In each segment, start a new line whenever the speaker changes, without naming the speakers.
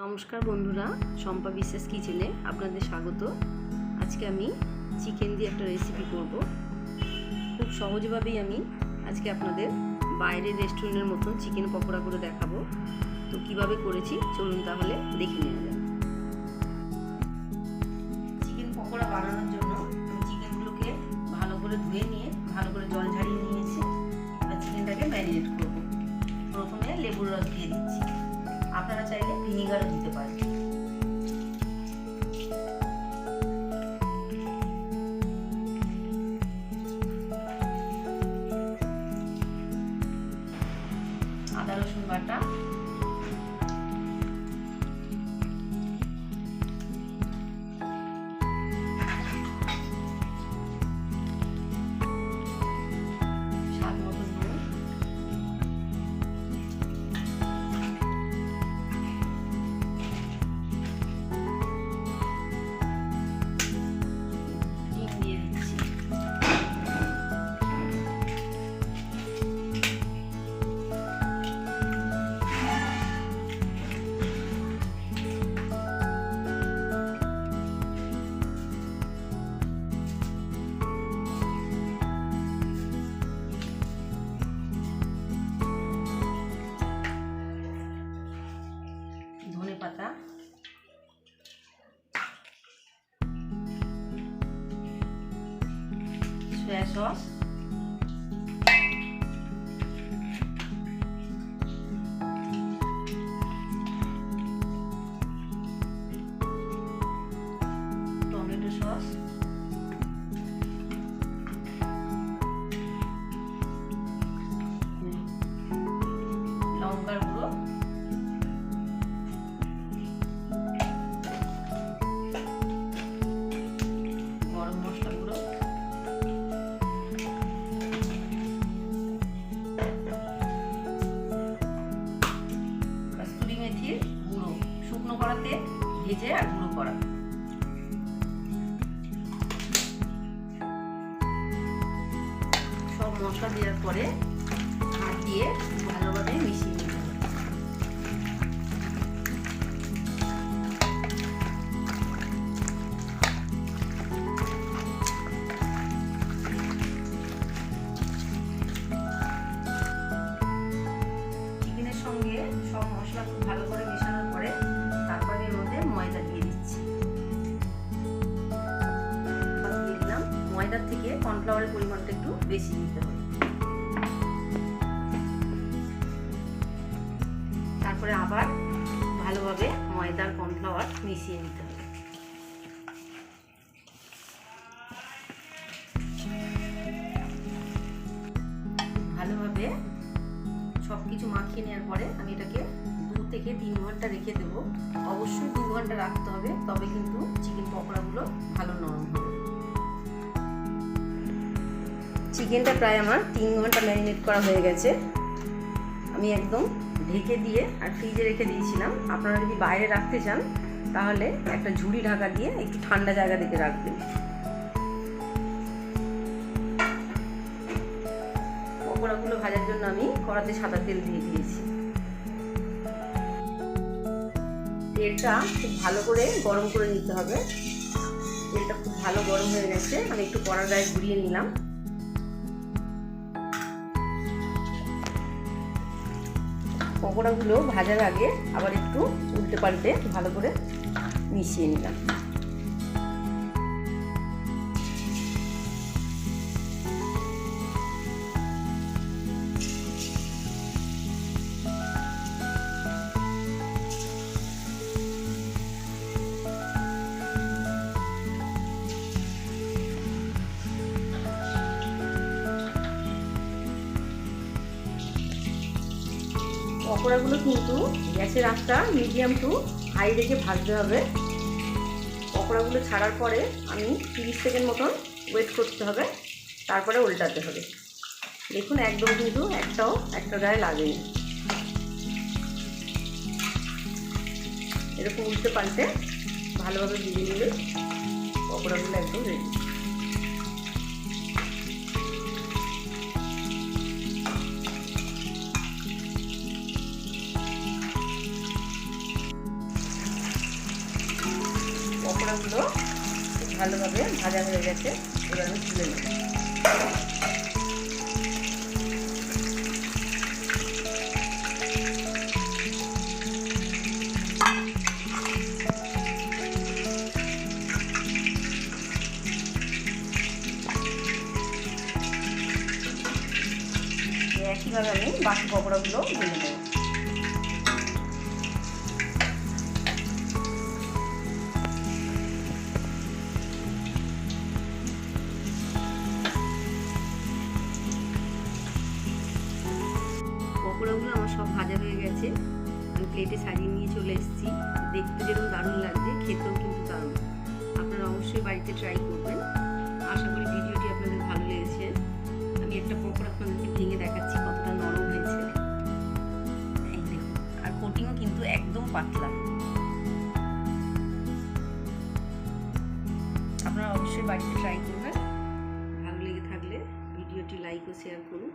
নমস্কার বন্ধুরা, শম্পা বিশ্বাস কিচেনে আপনাদের স্বাগত। আজকে আমি চিকেন দিয়ে একটা রেসিপি করব। খুব সহজভাবেই আমি আজকে আপনাদের বাইরের রেস্টুরেন্টের মতন চিকেন পকোড়া করে দেখাবো। তো কিভাবে করেছি চলুন তাহলে দেখে নেওয়া যাক। চিকেন পকোড়া বানানোর জন্য আমি চিকেনগুলোকে ভালো করে ধুয়ে নিয়ে ভালো করে জল ঝাড়িয়ে নিয়েছি। এবার চিকেনটাকে ম্যারিনেট করব। প্রথমে লেবুর রস দিয়ে দিচ্ছি, আপনারা চাইলে ভিনিগারও দিতে পারেন। আদা রসুন বাটা, স্বাদ মতো নুন, ধনেপাতা, সয়া সস, টমেটো সস, লঙ্কার গুঁড়ো, গরম মশলা গুঁড়ো, কসুরি মেথির গুঁড়ো, শুকনো কড়াতে ভেজে আর গুঁড়ো করা। সব মশলা দেওয়ার পরে হাত দিয়ে ভালোভাবে মিশিয়ে নিতে হবে। চিকেনের সঙ্গে সব মশলা খুব ভালো করে মেশানোর পরে তারপরে এর মধ্যে ময়দা দিয়ে দিচ্ছি। দিয়ে দিলাম। ময়দার থেকে কর্নফ্লাওয়ারের পরিমাণটা একটু বেশি দিতে হবে। তারপরে আবার ভালোভাবে ময়দার কর্নফ্লাওয়ার মিশিয়ে নিতে হবে। ভালোভাবে সব কিছু মাখিয়ে নেওয়ার পরে আমি এটাকে 2 থেকে 3 ঘন্টা রেখে দেব। অবশ্যই 2 ঘন্টা রাখতে হবে, তবে কিন্তু চিকেন পকোড়াগুলো ভালো নরম হবে। চিকেনটা প্রায় আমার 3 ঘন্টা ম্যারিনেট করা হয়ে গেছে। আমি একদম ঢেকে দিয়ে আর ফ্রিজে রেখে দিয়েছিলাম। আপনারা যদি বাইরে রাখতে চান তাহলে একটা ঝুড়ি ঢাকা দিয়ে একটু ঠান্ডা জায়গা দেখে রাখবেন। পকোড়াগুলো ভাজার জন্য আমি কড়াতে সাদা তেল দিয়ে দিয়েছি। তেলটা খুব ভালো করে গরম করে নিতে হবে। তেলটা খুব ভালো গরম হয়ে গেছে, আমি একটু কড়ার গায়ে ঘুরিয়ে নিলাম। পকোড়াগুলো ভাজার আগে আবার একটু উল্টে পাল্টে ভালো করে মিশিয়ে নিলাম। পকোড়াগুলো কিন্তু গ্যাসের আঁচটা মিডিয়াম টু হাই রেখে ভাজতে হবে। পকোড়াগুলো ছাড়ার পরে আমি 30 সেকেন্ড মতন ওয়েট করতে হবে, তারপরে উল্টাতে হবে। দেখুন একদম কিন্তু একটা গায়ে লাগেনি। এরকম উল্টে পাল্টে ভালোভাবে ভেজে নিলে পকোড়াগুলো একদম রেডি। পকোড়াগুলো ভালোভাবে ভাজা হয়ে গেছে, এবার আমি তুলে নেব। একইভাবে আমি বাকি পকোড়াগুলো ভেজে নেব। পকোড়াগুলো আমার সব ভাজা হয়ে গেছে, আমি প্লেটে সাজিয়ে নিয়ে চলে এসেছি। দেখতে যেরকম দারুণ লাগছে, খেতেও কিন্তু দারুণ। আপনারা অবশ্যই বাড়িতে ট্রাই করবেন। আশা করি ভিডিওটি আপনাদের ভালো লেগেছে। আমি একটা পকোড়া আপনাদেরকে ভেঙে দেখাচ্ছি কতটা নরম হয়েছে, এই দেখুন। আর কোটিংও কিন্তু একদম পাতলা। আপনারা অবশ্যই বাড়িতে ট্রাই করবেন। ভালো লেগে থাকলে ভিডিওটি লাইক ও শেয়ার করুন।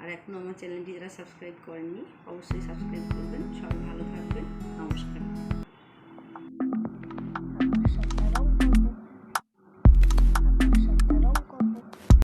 আর এখনও আমার চ্যানেলটি যারা সাবস্ক্রাইব করেননি অবশ্যই সাবস্ক্রাইব করবেন। সবাই ভালো থাকবেন। নমস্কার।